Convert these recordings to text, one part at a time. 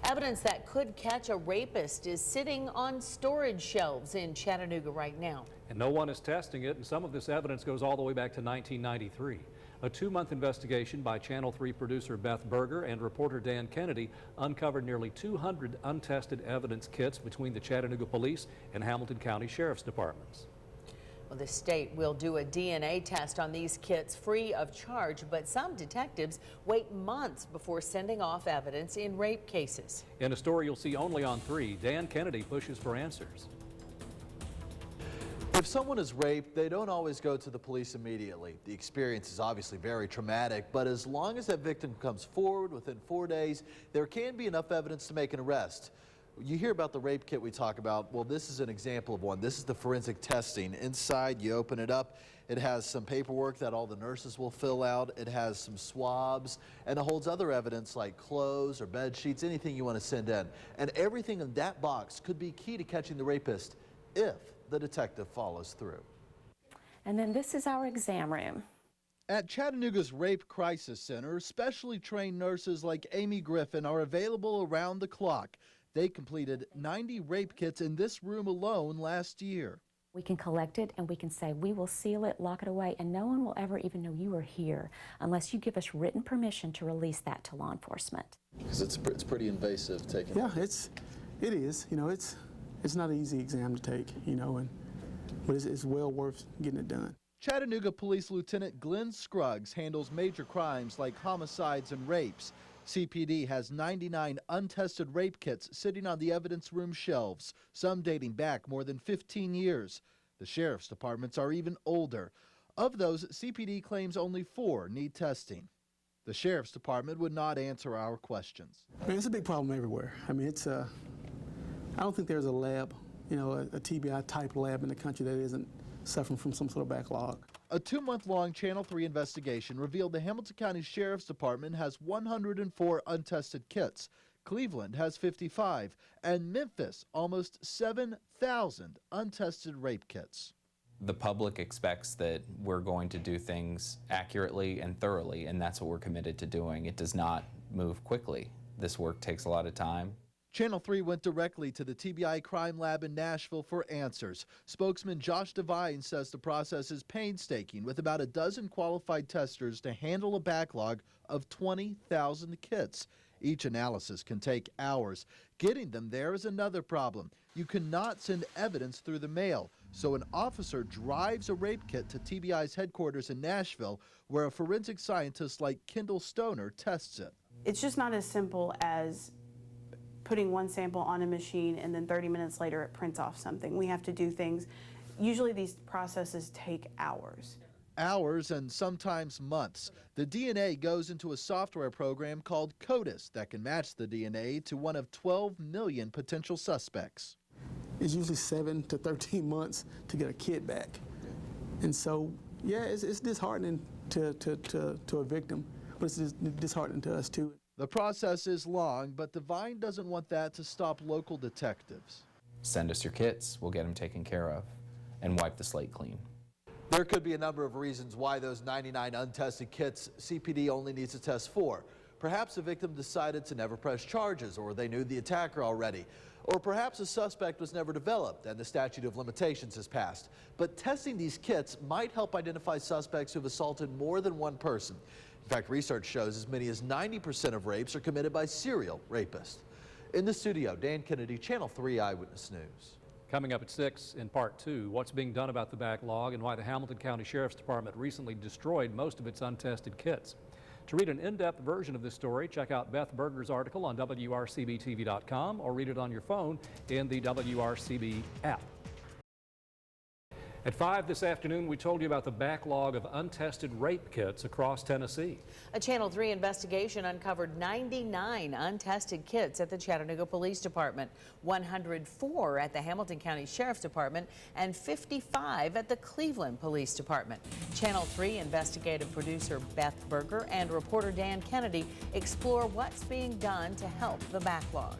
Evidence that could catch a rapist is sitting on storage shelves in Chattanooga right now. And no one is testing it, and some of this evidence goes all the way back to 1993. A 2-month investigation by Channel 3 producer Beth Berger and reporter Dan Kennedy uncovered nearly 200 untested evidence kits between the Chattanooga Police and Hamilton County Sheriff's Departments. Well, the state will do a DNA test on these kits free of charge, but some detectives wait months before sending off evidence in rape cases. In a story you'll see only on 3, Dan Kennedy pushes for answers. If someone is raped, they don't always go to the police immediately. The experience is obviously very traumatic, but as long as that victim comes forward within 4 days, there can be enough evidence to make an arrest. You hear about the rape kit we talk about. Well, this is an example of one. This is the forensic testing. Inside, you open it up. It has some paperwork that all the nurses will fill out. It has some swabs, and it holds other evidence like clothes or bed sheets, anything you want to send in. And everything in that box could be key to catching the rapist if the detective follows through. And then this is our exam room. At Chattanooga's Rape Crisis Center, specially trained nurses like Amy Griffin are available around the clock. They completed 90 rape kits in this room alone last year. We can collect it and we can say we will seal it, lock it away, and no one will ever even know you are here unless you give us written permission to release that to law enforcement. Because it's pretty invasive taking. Yeah, it is. You know, it's not an easy exam to take, you know, but it's well worth getting it done. Chattanooga Police Lieutenant Glenn Scruggs handles major crimes like homicides and rapes. CPD has 99 untested rape kits sitting on the evidence room shelves, some dating back more than 15 years. The sheriff's departments are even older. Of those, CPD claims only 4 need testing. The sheriff's department would not answer our questions. Man, it's a big problem everywhere. I mean, I don't think there's a lab, you know, a TBI type lab in the country that isn't suffering from some sort of backlog. A 2-month-long Channel 3 investigation revealed the Hamilton County Sheriff's Department has 104 untested kits. Cleveland has 55, and Memphis almost 7,000 untested rape kits. The public expects that we're going to do things accurately and thoroughly, and that's what we're committed to doing. It does not move quickly. This work takes a lot of time. Channel 3 went directly to the TBI crime lab in Nashville for answers. Spokesman Josh Devine says the process is painstaking, with about a dozen qualified testers to handle a backlog of 20,000 kits. Each analysis can take hours. Getting them there is another problem. You cannot send evidence through the mail, so an officer drives a rape kit to TBI's headquarters in Nashville, where a forensic scientist like Kendall Stoner tests it. It's just not as simple as putting one sample on a machine and then 30 minutes later it prints off something. We have to do things. Usually these processes take hours. Hours and sometimes months. The DNA goes into a software program called CODIS that can match the DNA to one of 12 million potential suspects. It's usually 7 to 13 months to get a kit back. And so, yeah, it's disheartening to a victim, but it's disheartening to us too. The process is long, but Devine doesn't want that to stop local detectives. Send us your kits, we'll get them taken care of, and wipe the slate clean. There could be a number of reasons why those 99 untested kits CPD only needs to test 4. Perhaps the victim decided to never press charges, or they knew the attacker already. Or perhaps a suspect was never developed and the statute of limitations has passed. But testing these kits might help identify suspects who have assaulted more than one person. In fact, research shows as many as 90% of rapes are committed by serial rapists. In the studio, Dan Kennedy, Channel 3 Eyewitness News. Coming up at 6 in Part 2, what's being done about the backlog and why the Hamilton County Sheriff's Department recently destroyed most of its untested kits. To read an in-depth version of this story, check out Beth Berger's article on WRCBTV.com or read it on your phone in the WRCB app. At 5 this afternoon, we told you about the backlog of untested rape kits across Tennessee. A Channel 3 investigation uncovered 99 untested kits at the Chattanooga Police Department, 104 at the Hamilton County Sheriff's Department, and 55 at the Cleveland Police Department. Channel 3 investigative producer Beth Berger and reporter Dan Kennedy explore what's being done to help the backlog.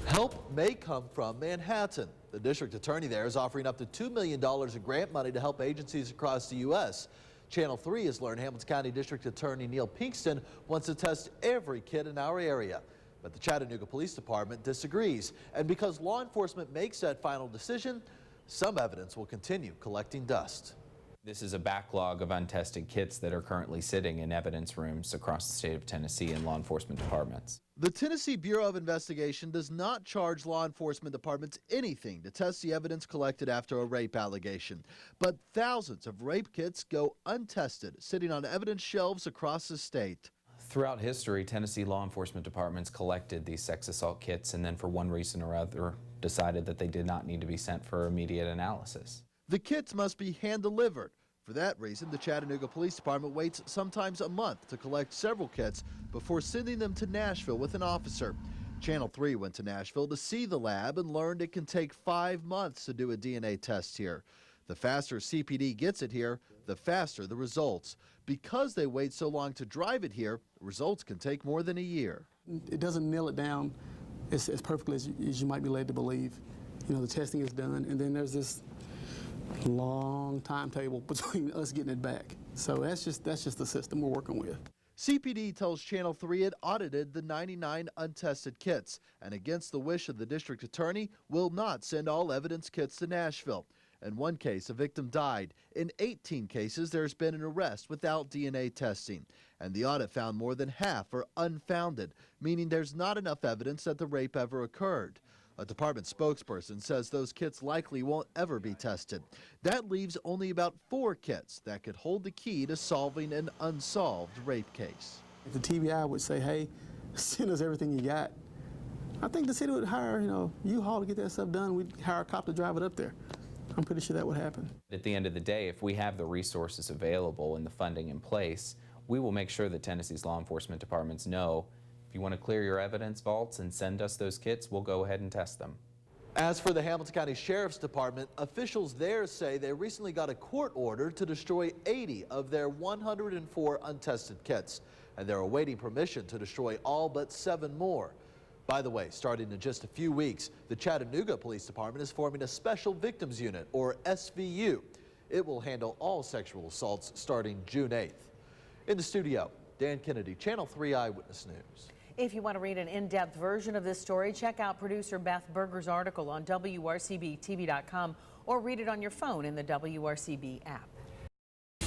Help may come from Manhattan. The district attorney there is offering up to $2 million in grant money to help agencies across the U.S. Channel 3 has learned Hamilton County District Attorney Neil Pinkston wants to test every kid in our area. But the Chattanooga Police Department disagrees. And because law enforcement makes that final decision, some evidence will continue collecting dust. This is a backlog of untested kits that are currently sitting in evidence rooms across the state of Tennessee in law enforcement departments. The Tennessee Bureau of Investigation does not charge law enforcement departments anything to test the evidence collected after a rape allegation. But thousands of rape kits go untested, sitting on evidence shelves across the state. Throughout history, Tennessee law enforcement departments collected these sex assault kits and then for one reason or other decided that they did not need to be sent for immediate analysis. The kits must be hand-delivered. For that reason, the Chattanooga Police Department waits sometimes a month to collect several kits before sending them to Nashville with an officer. Channel 3 went to Nashville to see the lab and learned it can take 5 months to do a DNA test here. The faster CPD gets it here, the faster the results. Because they wait so long to drive it here, results can take more than a year. It doesn't nail it down as perfectly as you might be led to believe. You know, the testing is done, and then there's this long timetable between us getting it back. So that's just the system we're working with. CPD tells Channel 3 it audited the 99 untested kits, and against the wish of the district attorney, will not send all evidence kits to Nashville. In one case, a victim died. In 18 cases, there's been an arrest without DNA testing. And the audit found more than half are unfounded, meaning there's not enough evidence that the rape ever occurred. A department spokesperson says those kits likely won't ever be tested. That leaves only about 4 kits that could hold the key to solving an unsolved rape case. If the TBI would say, hey, send us everything you got, I think the city would hire, U-Haul to get that stuff done. We'd hire a cop to drive it up there. I'm pretty sure that would happen. At the end of the day, if we have the resources available and the funding in place, we will make sure that Tennessee's law enforcement departments know if you want to clear your evidence vaults and send us those kits, we'll go ahead and test them. As for the Hamilton County Sheriff's Department, officials there say they recently got a court order to destroy 80 of their 104 untested kits, and they're awaiting permission to destroy all but 7 more. By the way, starting in just a few weeks, the Chattanooga Police Department is forming a Special Victims Unit, or SVU. It will handle all sexual assaults starting June 8th. In the studio, Dan Kennedy, Channel 3 Eyewitness News. If you want to read an in-depth version of this story, check out producer Beth Berger's article on WRCBTV.com or read it on your phone in the WRCB app.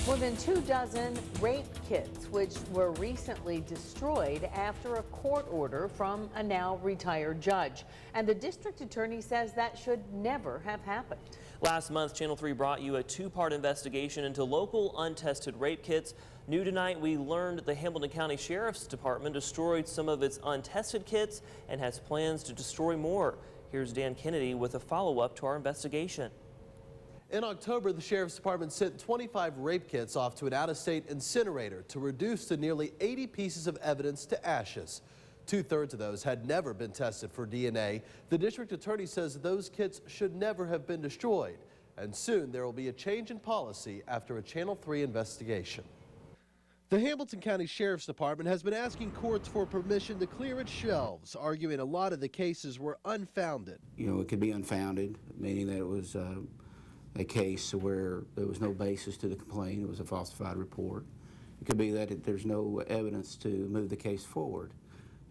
More than 24 rape kits, which were recently destroyed after a court order from a now retired judge. And the district attorney says that should never have happened. Last month, Channel 3 brought you a 2-part investigation into local untested rape kits. New tonight, we learned the Hamilton County Sheriff's Department destroyed some of its untested kits and has plans to destroy more. Here's Dan Kennedy with a follow-up to our investigation. In October, the Sheriff's Department sent 25 rape kits off to an out-of-state incinerator to reduce the nearly 80 pieces of evidence to ashes. 2/3 of those had never been tested for DNA. The district attorney says those kits should never have been destroyed. And soon there will be a change in policy after a Channel 3 investigation. The Hamilton County Sheriff's Department has been asking courts for permission to clear its shelves, arguing a lot of the cases were unfounded. It could be unfounded, meaning that it was a case where there was no basis to the complaint. It was a falsified report. It could be that there's no evidence to move the case forward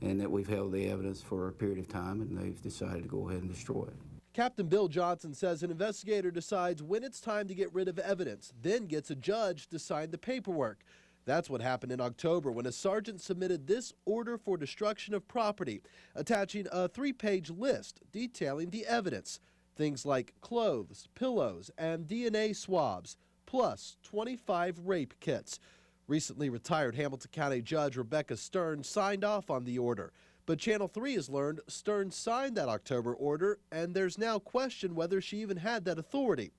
and that we've held the evidence for a period of time and they've decided to go ahead and destroy it. Captain Bill Johnson says an investigator decides when it's time to get rid of evidence, then gets a judge to sign the paperwork. That's what happened in October when a sergeant submitted this order for destruction of property, attaching a 3-page list detailing the evidence. Things like clothes, pillows, and DNA swabs, plus 25 rape kits. Recently retired Hamilton County Judge Rebecca Stern signed off on the order. But Channel 3 has learned Stern signed that October order, and there's now question whether she even had that authority.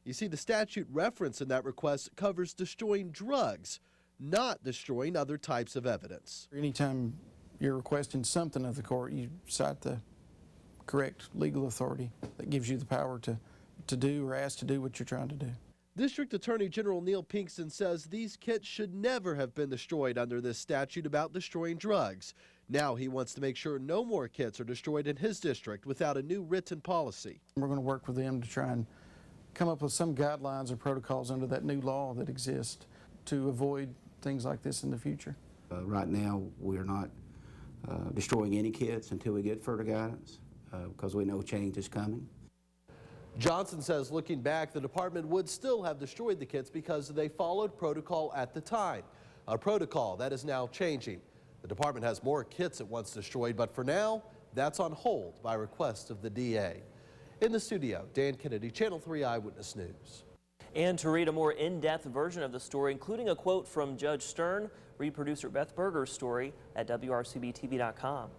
You see, the statute reference in that request covers destroying drugs, not destroying other types of evidence. Anytime you're requesting something of the court, you cite the correct legal authority that gives you the power to do or ask to do what you're trying to do. District Attorney General Neil Pinkston says these kits should never have been destroyed under this statute about destroying drugs. Now he wants to make sure no more kits are destroyed in his district without a new written policy. We're going to work with them to try and come up with some guidelines or protocols under that new law that exists to avoid things like this in the future. Right now, we're not destroying any kits until we get further guidance, because we know change is coming. Johnson says looking back, the department would still have destroyed the kits because they followed protocol at the time. A protocol that is now changing. The department has more kits it once destroyed, but for now, that's on hold by request of the DA. In the studio, Dan Kennedy, Channel 3 Eyewitness News. And to read a more in-depth version of the story, including a quote from Judge Stern, read producer Beth Berger's story at WRCBTV.com.